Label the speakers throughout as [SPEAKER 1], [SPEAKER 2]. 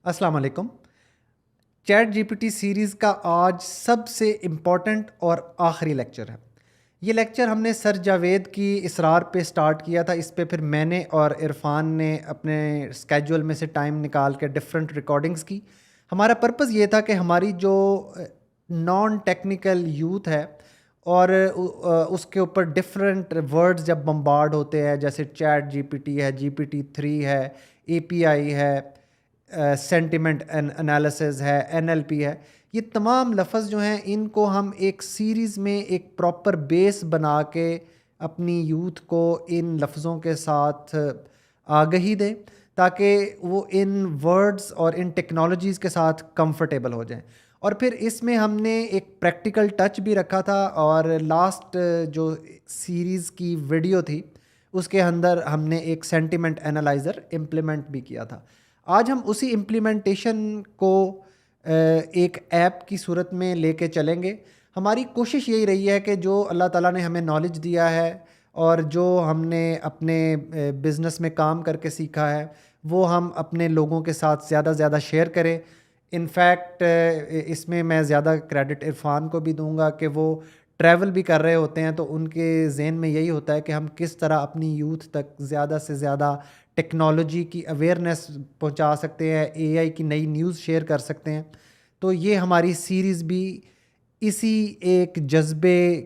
[SPEAKER 1] अस्सलाम वालेकुम। Chat GPT series का आज सबसे इम्पॉर्टेंट और आखिरी लेक्चर है। ये लेक्चर हमने सर जावेद की इसरार पे स्टार्ट किया था। इस पे फिर मैंने और इरफान ने अपने स्केड्यूल में से टाइम निकाल के डिफरेंट रिकॉर्डिंग्स की। हमारा पर्पज़ ये था कि हमारी जो नॉन टेक्निकल यूथ है और उसके ऊपर डिफरेंट वर्ड्स जब बम्बार्ड होते हैं, जैसे चैट जीपीटी है, जीपीटी 3 है, एपीआई है, सेंटिमेंट एनालिसिस है, एनएलपी है, ये तमाम लफ्ज़ जो हैं इनको हम एक सीरीज़ में एक प्रॉपर बेस बना के अपनी यूथ को इन लफ्ज़ों के साथ आगही दें, ताकि वो इन वर्ड्स और इन टेक्नोलॉजीज़ के साथ कंफर्टेबल हो जाएं। और फिर इसमें हमने एक प्रैक्टिकल टच भी रखा था, और लास्ट जो सीरीज़ की वीडियो थी उसके अंदर हमने एक सेंटिमेंट एनालाइज़र इम्प्लीमेंट भी किया था। आज हम उसी इम्प्लीमेंटेशन को एक ऐप की सूरत में लेके चलेंगे। हमारी कोशिश यही रही है कि जो अल्लाह ताला ने हमें नॉलेज दिया है और जो हमने अपने बिज़नेस में काम करके सीखा है, वो हम अपने लोगों के साथ ज़्यादा से ज़्यादा शेयर करें। इनफैक्ट इसमें मैं ज़्यादा क्रेडिट इरफान को भी दूंगा कि वो ट्रैवल भी कर रहे होते हैं, तो उनके जहन में यही होता है कि हम किस तरह अपनी यूथ तक ज़्यादा से ज़्यादा टेक्नोलॉजी की अवेयरनेस पहुंचा सकते हैं, एआई की नई न्यूज़ शेयर कर सकते हैं। तो ये हमारी सीरीज़ भी इसी एक जज्बे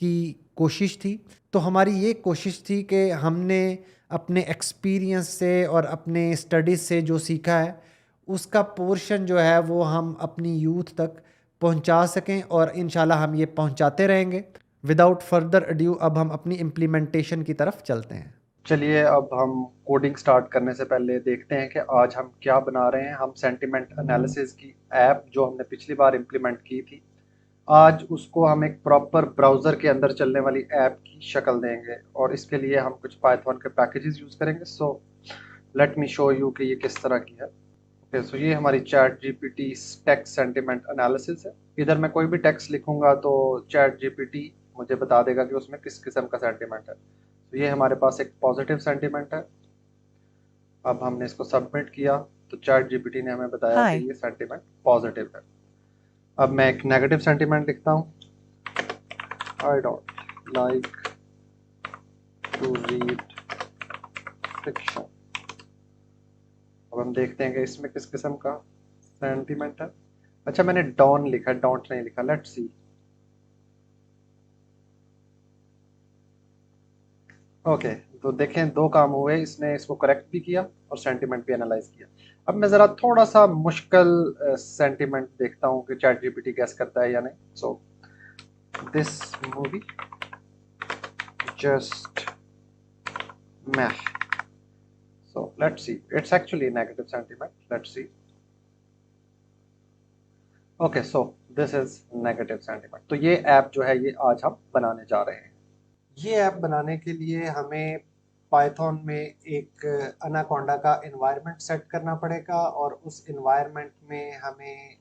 [SPEAKER 1] की कोशिश थी। तो हमारी ये कोशिश थी कि हमने अपने एक्सपीरियंस से और अपने स्टडीज़ से जो सीखा है उसका पोर्शन जो है वो हम अपनी यूथ तक पहुंचा सकें, और इंशाल्लाह हम ये पहुंचाते रहेंगे। विदाउट फर्दर अड्यू अब हम अपनी इम्प्लीमेंटेशन की तरफ चलते हैं।
[SPEAKER 2] चलिए अब हम कोडिंग स्टार्ट करने से पहले देखते हैं कि आज हम क्या बना रहे हैं। हम सेंटिमेंट एनालिसिस की ऐप जो हमने पिछली बार इम्प्लीमेंट की थी, आज उसको हम एक प्रॉपर ब्राउज़र के अंदर चलने वाली ऐप की शक्ल देंगे, और इसके लिए हम कुछ पाइथन के पैकेजेस यूज़ करेंगे। So let me show you कि ये किस तरह की है। ओके, सो ये हमारी chat GPT text sentiment analysis है। इधर मैं कोई भी टेक्स्ट लिखूंगा तो चैट जीपीटी मुझे बता देगा कि उसमें किस किस्म का सेंटिमेंट है। तो ये हमारे पास एक पॉजिटिव सेंटिमेंट है। अब हमने इसको सबमिट किया तो चैट जीपीटी ने हमें बताया कि
[SPEAKER 3] Hi.
[SPEAKER 2] ये सेंटिमेंट पॉजिटिव है। अब मैं एक नेगेटिव सेंटिमेंट लिखता हूँ। I don't like to read fiction. अब हम देखते हैं कि इसमें किस किस्म का सेंटिमेंट है। अच्छा, मैंने डॉन लिखा, डोंट नहीं लिखा। Let's see. ओके, तो देखें दो काम हुए, इसने इसको करेक्ट भी किया और सेंटिमेंट भी एनालाइज किया। अब मैं ज़रा थोड़ा सा मुश्किल सेंटिमेंट देखता हूँ कि चैट जीपीटी गैस करता है या नहीं। So this movie just meh. So let's see. It's actually a negative sentiment. Let's see. Okay, so this is negative sentiment. तो ये ऐप जो है ये आज हम बनाने जा रहे हैं। ये ऐप बनाने के लिए हमें पाइथन में एक अनाकोंडा का एनवायरनमेंट सेट करना पड़ेगा, और उस एनवायरनमेंट में हमें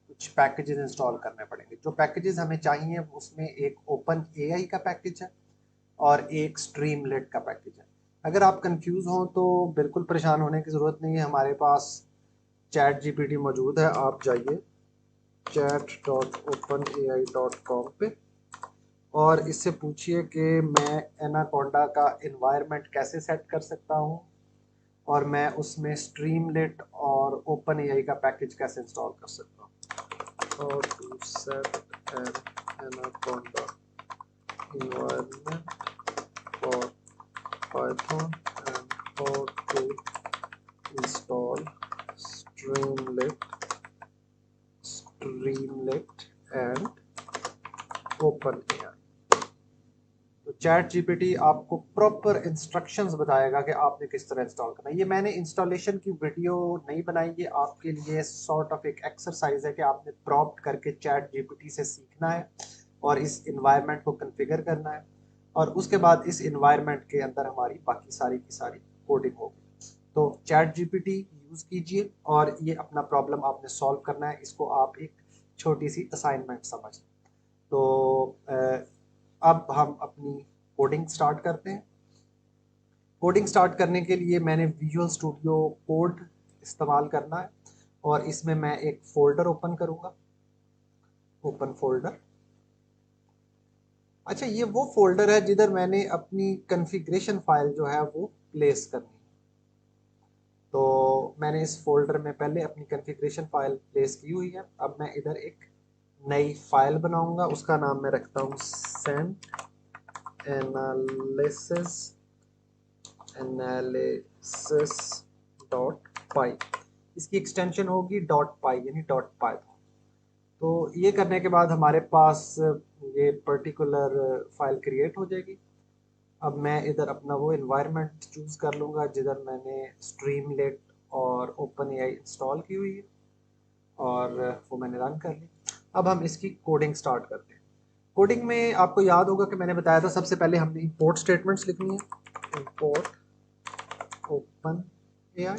[SPEAKER 2] कुछ पैकेजेस इंस्टॉल करने पड़ेंगे। जो पैकेजेस हमें चाहिए उसमें एक ओपन एआई का पैकेज है और एक स्ट्रीमलेट का पैकेज है। अगर आप कंफ्यूज हो तो बिल्कुल परेशान होने की ज़रूरत नहीं है, हमारे पास चैट जीपीटी मौजूद है। आप जाइए chat.openai.com पे और इससे पूछिए कि मैं एनाकोंडा का एनवायरनमेंट कैसे सेट कर सकता हूँ, और मैं उसमें स्ट्रीमलेट और ओपन एआई का पैकेज कैसे इंस्टॉल कर सकता हूँ। How to set an anaconda environment for Python and how to install Streamlit and OpenAI। तो चैट जीपीटी आपको प्रॉपर इंस्ट्रक्शंस बताएगा कि आपने किस तरह इंस्टॉल करना है। ये मैंने इंस्टॉलेशन की वीडियो नहीं बनाई, ये आपके लिए सॉर्ट ऑफ एक एक्सरसाइज है कि आपने प्रॉम्प्ट करके चैट जीपीटी से सीखना है और इस इन्वायरमेंट को कॉन्फ़िगर करना है, और उसके बाद इस इन्वायरमेंट के अंदर हमारी बाकी सारी की सारी कोडिंग होगी। तो चैट जीपीटी यूज़ कीजिए और ये अपना प्रॉब्लम आपने सॉल्व करना है। इसको आप एक छोटी सी असाइनमेंट समझ। तो अब हम अपनी कोडिंग स्टार्ट करते हैं। कोडिंग स्टार्ट करने के लिए मैंने विजुअल स्टूडियो कोड इस्तेमाल करना है, और इसमें मैं एक फोल्डर ओपन करूँगा, ओपन फोल्डर। अच्छा, ये वो फोल्डर है जिधर मैंने अपनी कॉन्फ़िगरेशन फाइल जो है वो प्लेस करनी है। तो मैंने इस फोल्डर में पहले अपनी कॉन्फ़िगरेशन फाइल प्लेस की हुई है। अब मैं इधर एक नई फाइल बनाऊंगा, उसका नाम मैं रखता हूँ सेंट एनालिसिस डॉट पाई। इसकी एक्सटेंशन होगी डॉट पाई यानी डॉट पाइथन। तो ये करने के बाद हमारे पास ये पर्टिकुलर फाइल क्रिएट हो जाएगी। अब मैं इधर अपना वो इन्वायरमेंट चूज़ कर लूँगा जिधर मैंने स्ट्रीमलेट और ओपन एआई इंस्टॉल की हुई है, और वो मैंने रन कर ली। अब हम इसकी कोडिंग स्टार्ट करते हैं। कोडिंग में आपको याद होगा कि मैंने बताया था सबसे पहले हमने इंपोर्ट स्टेटमेंट्स लिखनी है। Import OpenAI,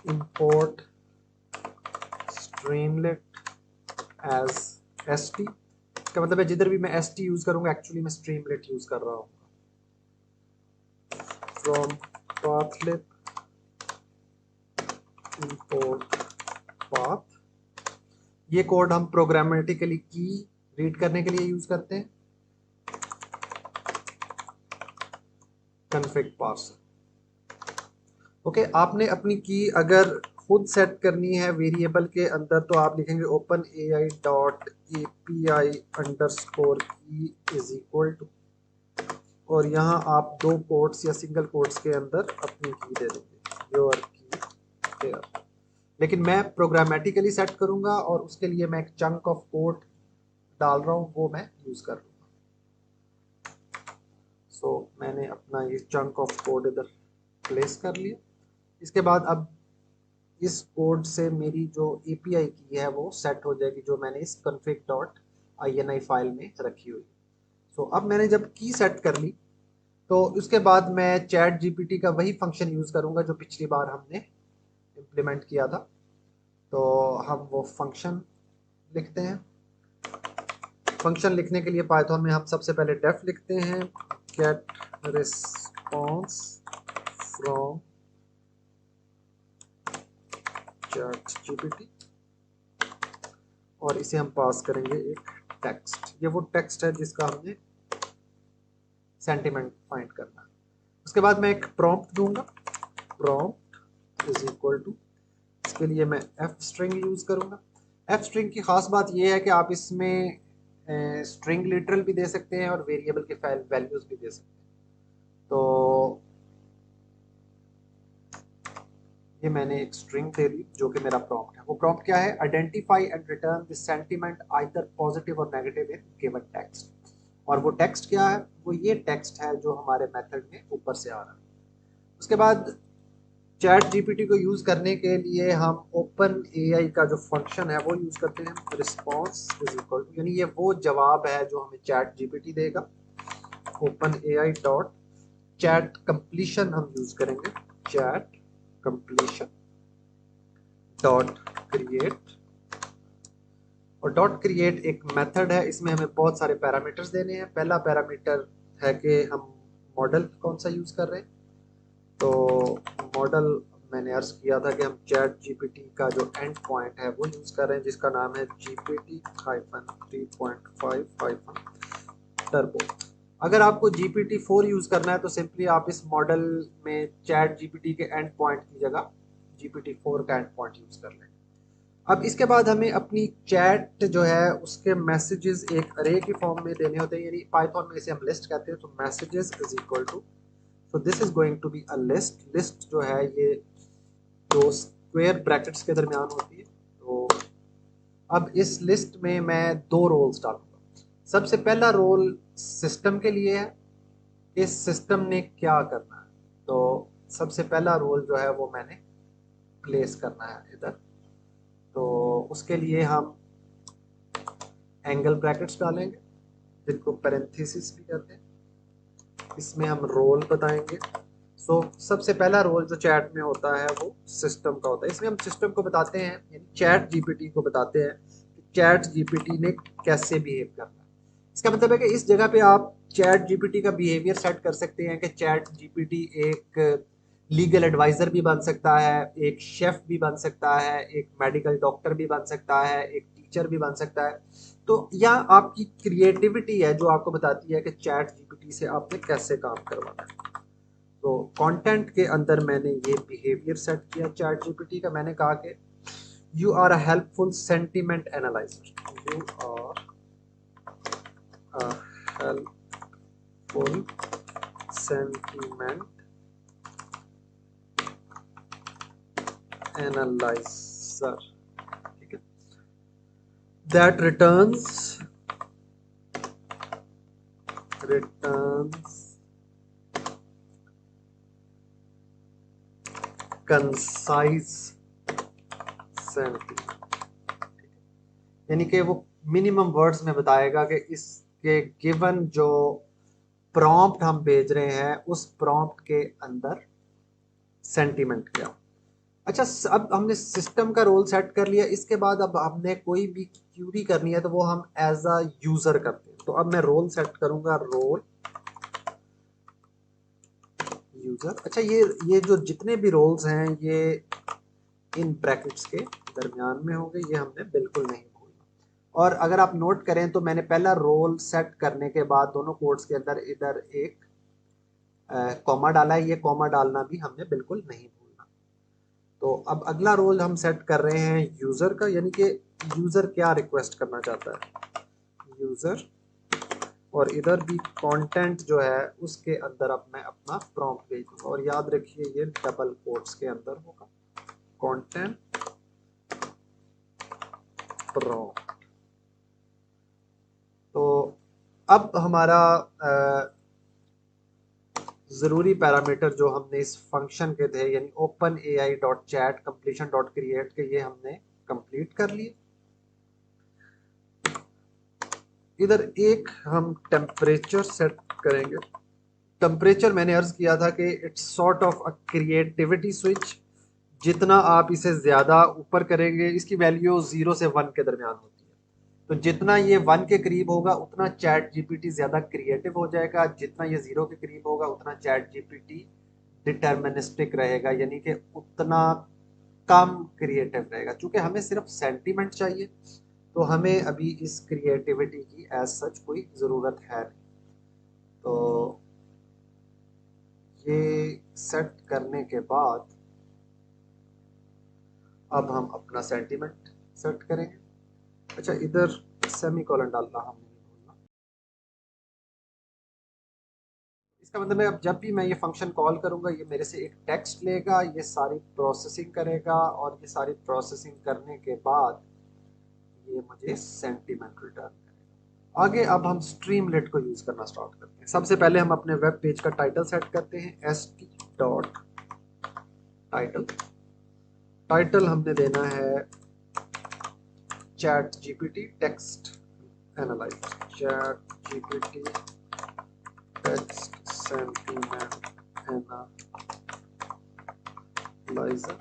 [SPEAKER 2] import Streamlit as st। इसका मतलब है जिधर भी मैं st यूज करूंगा एक्चुअली मैं स्ट्रीमलेट यूज कर रहा हूँ। From pathlib import path. ये कोड हम प्रोग्रामेटिकली की रीड करने के लिए यूज करते हैं। Config parser. ओके, आपने अपनी की अगर खुद सेट करनी है वेरिएबल के अंदर तो आप लिखेंगे open A I dot A P I under score की इज इक्वल टू, और यहाँ आप दो कोट्स या सिंगल कोट्स के अंदर अपनी की दे देंगे, योर की हेयर। लेकिन मैं प्रोग्रामेटिकली सेट करूँगा और उसके लिए मैं एक चंक ऑफ कोड डाल रहा हूँ, वो मैं यूज़ कर लूँगा। सो मैंने अपना ये चंक ऑफ कोड इधर प्लेस कर लिया। इसके बाद अब इस कोड से मेरी जो API की है वो सेट हो जाएगी जो मैंने इस config.ini फाइल में रखी हुई। सो अब मैंने जब की सेट कर ली तो उसके बाद मैं चैट GPT का वही फंक्शन यूज़ करूँगा जो पिछली बार हमने इम्प्लीमेंट किया था। तो हम वो फंक्शन लिखते हैं। फंक्शन लिखने के लिए पाइथन में हम सबसे पहले डेफ लिखते हैं, get response from chat GPT, और इसे हम पास करेंगे एक टेक्स्ट। ये वो टेक्स्ट है जिसका हमने सेंटिमेंट फाइंड करना है। उसके बाद मैं एक प्रॉम्प्ट दूंगा, प्रॉम्प्ट इज इक्वल टू, इसके लिए मैं एफ स्ट्रिंग यूज करूंगा। एफ स्ट्रिंग की खास बात यह है कि आप इसमें स्ट्रिंग लिटरल भी दे सकते हैं और वेरिएबल के फाइल वैल्यूज भी दे सकते हैं। तो ये मैंने एक स्ट्रिंग दे दी जो कि मेरा प्रॉम्प्ट है। वो प्रॉम्प्ट क्या है? Identify and return the sentiment either positive और नेगेटिव इन गिवन टेक्स्ट। और वो टेक्स्ट क्या है? वो ये टेक्स्ट है जो हमारे मेथड में ऊपर से आ रहा है। उसके बाद चैट जीपीटी को यूज करने के लिए हम ओपन एआई का जो फंक्शन है वो यूज करते हैं, रिस्पॉन्स इज इक्वल टू, यानी ये वो जवाब है जो हमें चैट जीपीटी देगा। Open AI dot chat completion हम यूज करेंगे, चैट कंप्लीशन डॉट क्रिएट। और डॉट क्रिएट एक मेथड है, इसमें हमें बहुत सारे पैरामीटर्स देने हैं। पहला पैरामीटर है कि हम मॉडल कौन सा यूज कर रहे हैं। तो मॉडल मैंने अर्ज किया था कि हम चैट जीपीटी का जो एंड पॉइंट है वो यूज कर रहे हैं जिसका नाम है GPT-3.5 टर्बो। अगर आपको GPT-4 यूज करना है तो सिंपली आप इस मॉडल में चैट जीपीटी के एंड पॉइंट की जगह GPT-4 का एंड पॉइंट यूज कर लें। अब इसके बाद हमें अपनी चैट जो है उसके मैसेजेस एक अरे की फॉर्म में देने होते हैं, यानी पाइथन में इसे हम लिस्ट कहते हैं। तो messages is equal to, so this is going to be a list। List जो है ये दो स्क्वायर ब्रैकेट्स के दरमियान होती है। तो अब इस लिस्ट में मैं दो रोल्स डालूंगा। सबसे पहला रोल सिस्टम के लिए है, इस सिस्टम ने क्या करना है। तो सबसे पहला रोल जो है वो मैंने प्लेस करना है इधर। तो उसके लिए हम एंगल ब्रैकेट्स डालेंगे जिनको पैरेंथेसिस भी कहते हैं। इसमें हम रोल बताएंगे। सबसे पहला रोल जो चैट में होता है वो सिस्टम का होता है। इसमें हम सिस्टम को बताते हैं, यानी चैट जीपीटी को बताते हैं कि चैट जीपीटी ने कैसे बिहेव करना है। इसका मतलब है कि इस जगह पे आप चैट जीपीटी का बिहेवियर सेट कर सकते हैं कि चैट जीपीटी एक लीगल एडवाइजर भी बन सकता है, एक शेफ भी बन सकता है, एक मेडिकल डॉक्टर भी बन सकता है, एक टीचर भी बन सकता है। तो या आपकी क्रिएटिविटी है जो आपको बताती है कि चैट जीपीटी से आपने कैसे काम करवाना है। तो कंटेंट के अंदर मैंने ये बिहेवियर सेट किया चैट जीपीटी का। मैंने कहा कि you are a helpful sentiment analyser, you are a helpful sentiment analyser, ठीक है, दैट रिटर्न्स कंसाइज सेंटिमेंट, यानी कि वो मिनिमम वर्ड्स में बताएगा कि इसके गिवन जो प्रॉम्प्ट हम भेज रहे हैं उस प्रॉम्प्ट के अंदर सेंटिमेंट क्या। अच्छा, अब हमने सिस्टम का रोल सेट कर लिया। इसके बाद अब हमने कोई भी क्यूरी करनी है तो वो हम एज अ यूजर करते हैं। तो अब मैं रोल सेट करूंगा, रोल यूजर। अच्छा, ये जो जितने भी रोल्स हैं ये इन ब्रैकेट्स के दरमियान में होंगे, ये हमने बिल्कुल नहीं भूलना। और अगर आप नोट करें तो मैंने पहला रोल सेट करने के बाद दोनों कोड्स के अंदर इधर एक कॉमा डाला है, ये कॉमा डालना भी हमने बिल्कुल नहीं भूलना। तो अब अगला रोल हम सेट कर रहे हैं यूजर का, यानी कि यूजर क्या रिक्वेस्ट करना चाहता है, यूजर। और इधर भी कंटेंट जो है उसके अंदर अब मैं अपना प्रॉम्प्ट भेज दूंगा। और याद रखिए ये डबल कोट्स के अंदर होगा, कंटेंट प्रॉम्प्ट। तो अब हमारा ज़रूरी पैरामीटर जो हमने इस फंक्शन के थे, यानी open A I dot chat completion dot create के, ये हमने कंप्लीट कर लिए। इधर एक हम टेम्परेचर सेट करेंगे। टेम्परेचर मैंने अर्ज किया था कि it's sort of a creativity switch. जितना आप इसे ज़्यादा ऊपर करेंगे, इसकी वैल्यू 0 से 1 के दरमियान होती है, तो जितना ये 1 के करीब होगा उतना चैट जीपीटी ज़्यादा क्रिएटिव हो जाएगा, जितना ये 0 के करीब होगा उतना चैट जीपीटी डिटर्मिनिस्टिक रहेगा, यानी कि उतना कम क्रिएटिव रहेगा। चूंकि हमें सिर्फ सेंटीमेंट चाहिए तो हमें अभी इस क्रिएटिविटी की एज सच कोई ज़रूरत है नहीं। तो ये सेट करने के बाद अब हम अपना सेंटीमेंट सेट करेंगे। अच्छा, इधर सेमी कॉलन डालना हम नहीं भूलना। इसका मतलब है अब जब भी मैं ये फंक्शन कॉल करूंगा ये मेरे से एक टेक्स्ट लेगा, ये सारी प्रोसेसिंग करेगा, और ये सारी प्रोसेसिंग करने के बाद ये मुझे सेंटीमेंट रिटर्न करेगा। आगे अब हम स्ट्रीमलेट को यूज़ करना स्टार्ट करते हैं। सबसे पहले हम अपने वेब पेज का टाइटल सेट करते हैं, st डॉट टाइटल। टाइटल हमने देना है chat GPT text analyser, chat GPT text sentiment analyser.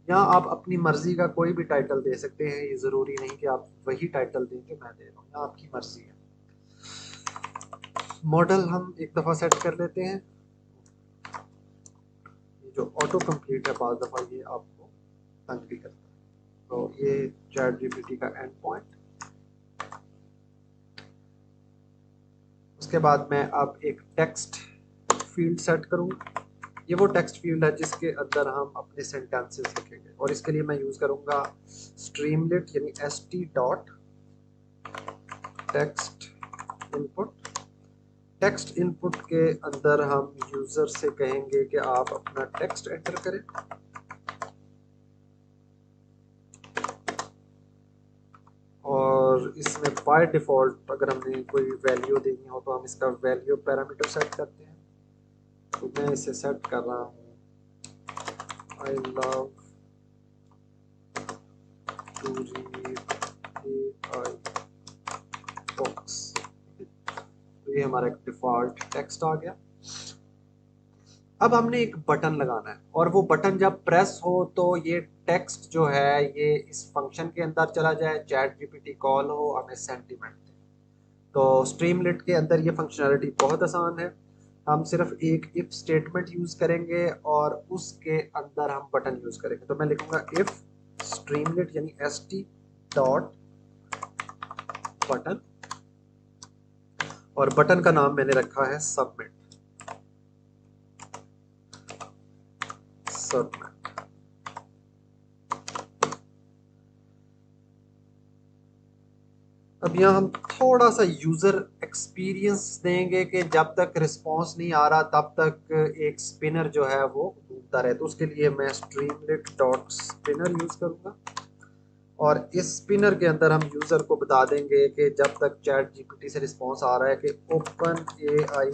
[SPEAKER 2] यहाँ आप अपनी मर्जी का कोई भी टाइटल दे सकते हैं, ये ज़रूरी नहीं कि आप वही टाइटल दें कि मैं दे रहा हूँ, यहाँ आपकी मर्जी है। मॉडल हम एक दफ़ा सेट कर लेते हैं। ये जो ऑटो कंप्लीट है बाज़ दफ़ा ये आपको तंग भी करता है। तो ये चैट जीपीटी का एंड पॉइंट। उसके बाद मैं अब एक टेक्स्ट फील्ड सेट करूँगा। ये वो टेक्स्ट फील्ड है जिसके अंदर हम अपने सेंटेंसेस लिखेंगे, और इसके लिए मैं यूज़ करूँगा स्ट्रीमलेट, यानी st dot text input. Text input के अंदर हम यूज़र से कहेंगे कि आप अपना टेक्स्ट एंटर करें, और इसमें बाय डिफ़ॉल्ट अगर हमने कोई वैल्यू देनी हो तो हम इसका वैल्यू पैरामीटर सेट करते हैं। तो मैं इसे सेट कर रहा हूँ I love to read AI books. तो ये हमारा एक डिफ़ॉल्ट टेक्स्ट आ गया। अब हमने एक बटन लगाना है, और वो बटन जब प्रेस हो तो ये टेक्स्ट जो है ये इस फंक्शन के अंदर चला जाए, चैट जीपीटी कॉल हो, हमें सेंटीमेंट दे। तो स्ट्रीमलेट के अंदर ये फंक्शनैलिटी बहुत आसान है। हम सिर्फ एक इफ स्टेटमेंट यूज करेंगे और उसके अंदर हम बटन यूज करेंगे। तो मैं लिखूंगा इफ स्ट्रीमलेट यानी st डॉट बटन, और बटन का नाम मैंने रखा है सबमिट। सबमिट अब यहाँ हम थोड़ा सा यूजर एक्सपीरियंस देंगे कि जब तक रिस्पांस नहीं आ रहा तब तक एक स्पिनर जो है वो घूमता रहे। तो उसके लिए मैं स्ट्रीमलेट डॉट स्पिनर यूज करूंगा, और इस स्पिनर के अंदर हम यूजर को बता देंगे कि जब तक चैट जीपीटी से रिस्पांस आ रहा है कि open AI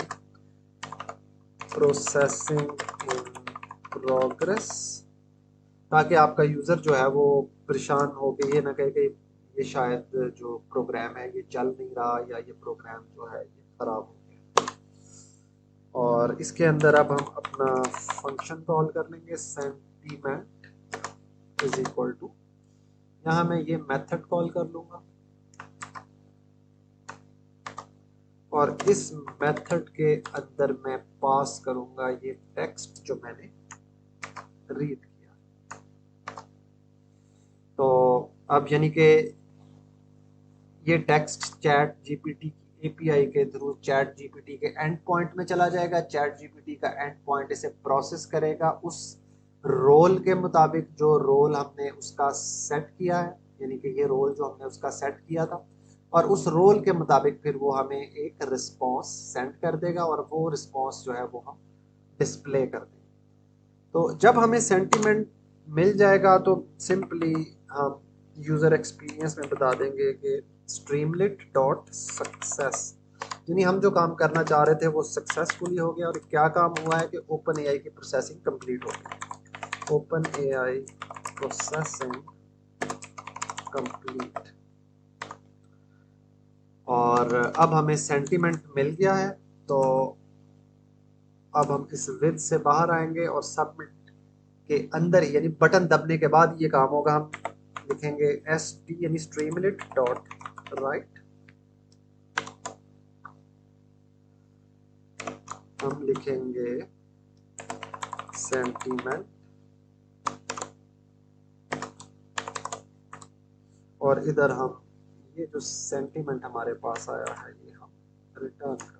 [SPEAKER 2] processing in progress, ताकि आपका यूजर जो है वो परेशान हो के ये ना कहे कि ये शायद जो प्रोग्राम है ये चल नहीं रहा, या ये प्रोग्राम जो है ये खराब हो गया। और इसके अंदर अब हम अपना फंक्शन कॉल कर लेंगे सेंटीमेंट इज इक्वल टू, यहाँ मैं ये मेथड कॉल कर लूंगा, और इस मेथड के अंदर मैं पास करूंगा ये टेक्स्ट जो मैंने रीड किया। तो अब यानी कि ये टेक्स्ट चैट जीपीटी की एपीआई के थ्रू चैट जीपीटी के एंड पॉइंट में चला जाएगा। चैट जीपीटी का एंड पॉइंट इसे प्रोसेस करेगा उस रोल के मुताबिक जो रोल हमने उसका सेट किया है, यानी कि ये रोल जो हमने उसका सेट किया था, और उस रोल के मुताबिक फिर वो हमें एक रिस्पॉन्स सेंड कर देगा, और वो रिस्पॉन्स जो है वो हम डिस्प्ले कर देंगे। तो जब हमें सेंटीमेंट मिल जाएगा तो सिंपली हम यूज़र एक्सपीरियंस में बता देंगे कि स्ट्रीमलेट डॉट सक्सेस, यानी हम जो काम करना चाह रहे थे वो सक्सेसफुली हो गया। और क्या काम हुआ है कि ओपन एआई की प्रोसेसिंग कंप्लीट हो गई। ओपन एआई प्रोसेसिंग कंप्लीट, और अब हमें सेंटीमेंट मिल गया है। तो अब हम इस विद से बाहर आएंगे और सबमिट के अंदर ही यानी बटन दबने के बाद ये काम होगा। हम लिखेंगे एस टी यानी स्ट्रीमलेट डॉट राइट, हम लिखेंगे सेंटीमेंट, और इधर हम ये जो सेंटीमेंट हमारे पास आया है ये हम रिटर्न कर।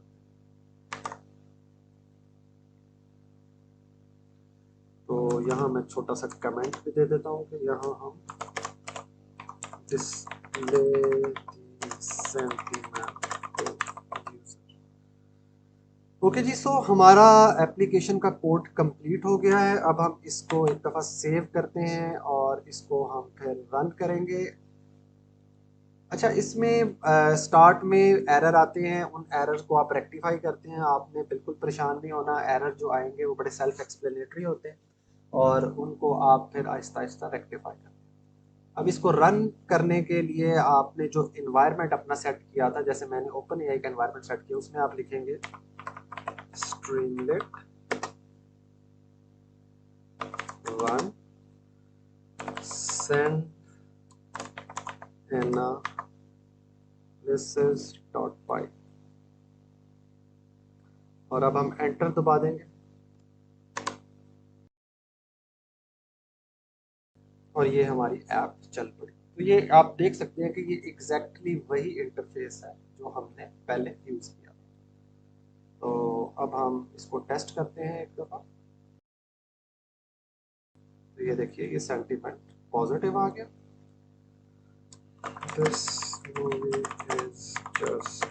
[SPEAKER 2] तो यहाँ मैं छोटा सा कमेंट भी दे देता हूँ कि यहाँ हम डिस्प्ले सेंटीमेंट। ओके जी, सो हमारा एप्लीकेशन का कोड कंप्लीट हो गया है। अब हम इसको एक दफ़ा सेव करते हैं और इसको हम फिर रन करेंगे। अच्छा, इसमें स्टार्ट में एरर आते हैं, उन एरर्स को आप रेक्टिफाई करते हैं। आपने बिल्कुल परेशान नहीं होना, एरर जो आएंगे वो बड़े सेल्फ एक्सप्लेनेटरी होते हैं और उनको आप फिर आहिस्ता आहिस्ता रेक्टिफाई करते हैं। अब इसको रन करने के लिए आपने जो इन्वायरमेंट अपना सेट किया था, जैसे मैंने ओपन एआई का इन्वायरमेंट सेट किया, उसमें आप लिखेंगे स्ट्रीमलेट run send analysis.py, और अब हम एंटर दबा देंगे और ये हमारी ऐप चल पड़ी। तो ये आप देख सकते हैं कि ये एग्जैक्टली वही इंटरफेस है जो हमने पहले यूज किया। तो अब हम इसको टेस्ट करते हैं एक दफ़ा। तो ये देखिए ये सेंटीमेंट पॉजिटिव आ गया। दिस मूवी इज जस्ट,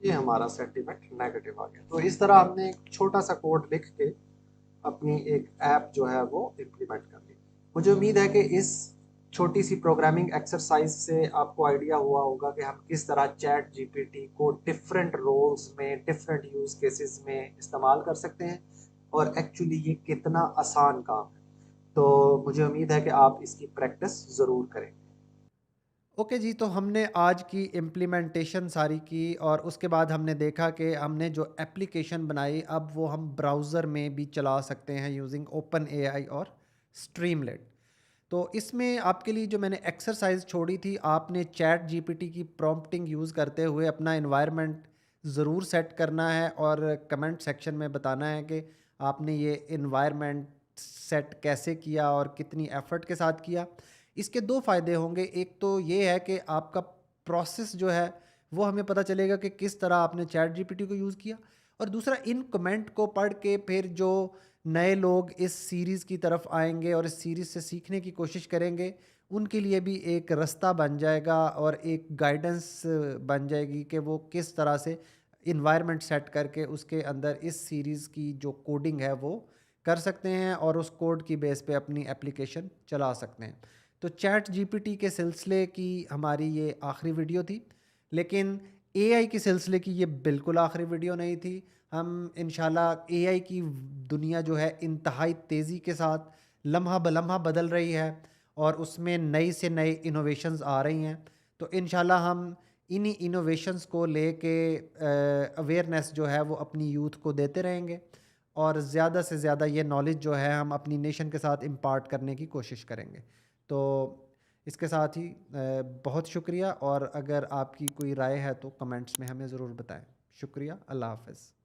[SPEAKER 2] ये हमारा सेंटीमेंट नेगेटिव आ गया। तो इस तरह हमने एक छोटा सा कोड लिख के अपनी एक ऐप जो है वो इम्प्लीमेंट कर ली। मुझे उम्मीद है कि इस छोटी सी प्रोग्रामिंग एक्सरसाइज से आपको आइडिया हुआ होगा कि हम किस तरह चैट जीपीटी को डिफरेंट रोल्स में, डिफरेंट यूज केसेस में इस्तेमाल कर सकते हैं, और एक्चुअली ये कितना आसान काम है। तो मुझे उम्मीद है कि आप इसकी प्रैक्टिस ज़रूर करें।
[SPEAKER 1] ओके जी, तो हमने आज की इम्प्लीमेंटेशन सारी की और उसके बाद हमने देखा कि हमने जो एप्लीकेशन बनाई अब वो हम ब्राउज़र में भी चला सकते हैं यूजिंग ओपन एआई और स्ट्रीमलेट। तो इसमें आपके लिए जो मैंने एक्सरसाइज छोड़ी थी, आपने चैट जीपीटी की प्रॉम्प्टिंग यूज़ करते हुए अपना एनवायरनमेंट ज़रूर सेट करना है और कमेंट सेक्शन में बताना है कि आपने ये एनवायरनमेंट सेट कैसे किया और कितनी एफर्ट के साथ किया। इसके दो फ़ायदे होंगे, एक तो ये है कि आपका प्रोसेस जो है वो हमें पता चलेगा कि किस तरह आपने चैट जीपीटी को यूज़ किया, और दूसरा इन कमेंट को पढ़ के फिर जो नए लोग इस सीरीज़ की तरफ आएंगे और इस सीरीज़ से सीखने की कोशिश करेंगे, उनके लिए भी एक रास्ता बन जाएगा और एक गाइडेंस बन जाएगी कि वो किस तरह से इन्वायरमेंट सेट करके उसके अंदर इस सीरीज़ की जो कोडिंग है वो कर सकते हैं और उस कोड की बेस पे अपनी एप्लीकेशन चला सकते हैं। तो चैट जीपीटी के सिलसिले की हमारी ये आखिरी वीडियो थी, लेकिन एआई के सिलसिले की ये बिल्कुल आखिरी वीडियो नहीं थी। हम इंशाल्लाह एआई की दुनिया जो है इंतहाई तेज़ी के साथ लम्हा बलम्हा बदल रही है और उसमें नई से नई इनोवेशंस आ रही हैं। तो इंशाल्लाह हम इन्हीं इनोवेशंस को लेके अवेयरनेस जो है वो अपनी यूथ को देते रहेंगे और ज़्यादा से ज़्यादा ये नॉलेज जो है हम अपनी नेशन के साथ इम्पार्ट करने की कोशिश करेंगे। तो इसके साथ ही बहुत शुक्रिया, और अगर आपकी कोई राय है तो कमेंट्स में हमें ज़रूर बताएं। शुक्रिया, अल्लाह हाफ़िज़।